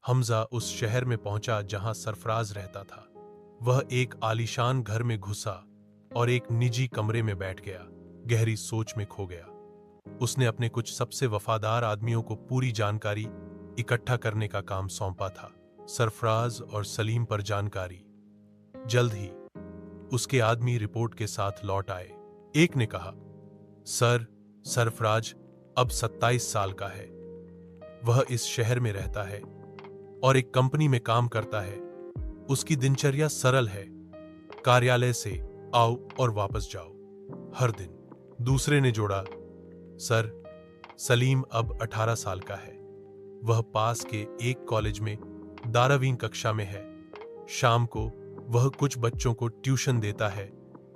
हमजा उस शहर में पहुंचा जहां सरफराज रहता था। वह एक आलीशान घर में घुसा और एक निजी कमरे में बैठ गया, गहरी सोच में खो गया। उसने अपने कुछ सबसे वफादार आदमियों को पूरी जानकारी इकट्ठा करने का काम सौंपा था। सरफराज और सलीम पर जानकारी। जल्द ही उसके आदमी रिपोर्ट के साथ लौट आए। एक ने कहा, सर, सरफराज अब 27 साल का है। वह इस शहर में रहता है और एक कंपनी में काम करता है। उसकी दिनचर्या सरल है, कार्यालय से आओ और वापस जाओ हर दिन। दूसरे ने जोड़ा, सर, सलीम अब 18 साल का है। वह पास के एक कॉलेज में 12वीं कक्षा में है। शाम को वह कुछ बच्चों को ट्यूशन देता है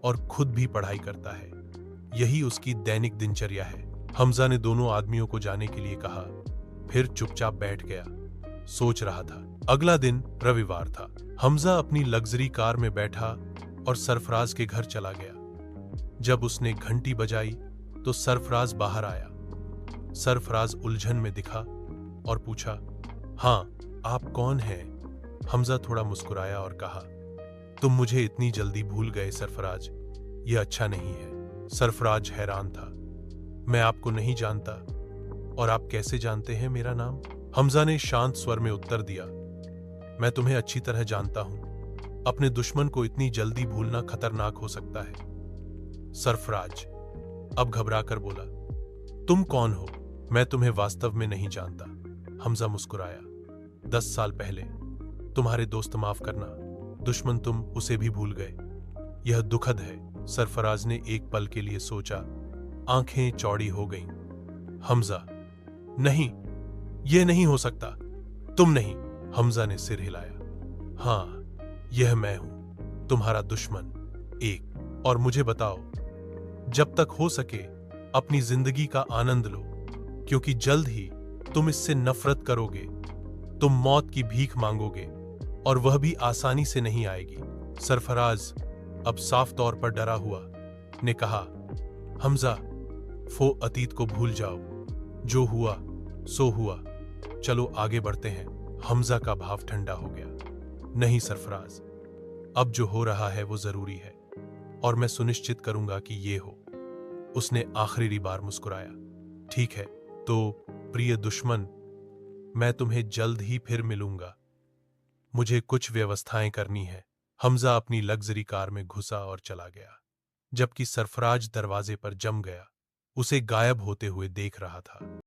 और खुद भी पढ़ाई करता है। यही उसकी दैनिक दिनचर्या है। हमजा ने दोनों आदमियों को जाने के लिए कहा, फिर चुपचाप बैठ गया। सोच रहा था। अगला दिन रविवार था। हमजा अपनी लग्जरी कार में बैठा और सरफराज के घर चला गया। जब उसने घंटी बजाई तो सरफराज बाहर आया। सरफराज उलझन में दिखा और पूछा, हाँ, आप कौन हैं? हमजा थोड़ा मुस्कुराया और कहा, तुम मुझे इतनी जल्दी भूल गए सरफराज, यह अच्छा नहीं है। सरफराज हैरान था। मैं आपको नहीं जानता, और आप कैसे जानते हैं मेरा नाम? हमजा ने शांत स्वर में उत्तर दिया, मैं तुम्हें अच्छी तरह जानता हूं। अपने दुश्मन को इतनी जल्दी भूलना खतरनाक हो सकता है। सरफराज अब घबराकर बोला, तुम कौन हो? मैं तुम्हें वास्तव में नहीं जानता। हमजा मुस्कुराया, 10 साल पहले तुम्हारे दोस्त, माफ करना, दुश्मन तुम उसे भी भूल गए। यह दुखद है। सरफराज ने एक पल के लिए सोचा, आंखें चौड़ी हो गईं। हमजा, नहीं, यह नहीं हो सकता। तुम नहीं। हमजा ने सिर हिलाया। हाँ, यह मैं हूं, तुम्हारा दुश्मन एक। और मुझे बताओ, जब तक हो सके अपनी जिंदगी का आनंद लो, क्योंकि जल्द ही तुम इससे नफरत करोगे। तुम मौत की भीख मांगोगे, और वह भी आसानी से नहीं आएगी। सरफराज अब साफ तौर पर डरा हुआ ने कहा, हमजा, अतीत को भूल जाओ। जो हुआ सो हुआ, चलो आगे बढ़ते हैं। हमजा का भाव ठंडा हो गया। नहीं सरफराज, अब जो हो रहा है वो जरूरी है, और मैं सुनिश्चित करूंगा कि ये हो। उसने आखिरी बार मुस्कुराया। ठीक है, तो प्रिय दुश्मन, मैं तुम्हें जल्द ही फिर मिलूंगा। मुझे कुछ व्यवस्थाएं करनी है। हमजा अपनी लग्जरी कार में घुसा और चला गया, जबकि सरफराज दरवाजे पर जम गया, उसे गायब होते हुए देख रहा था।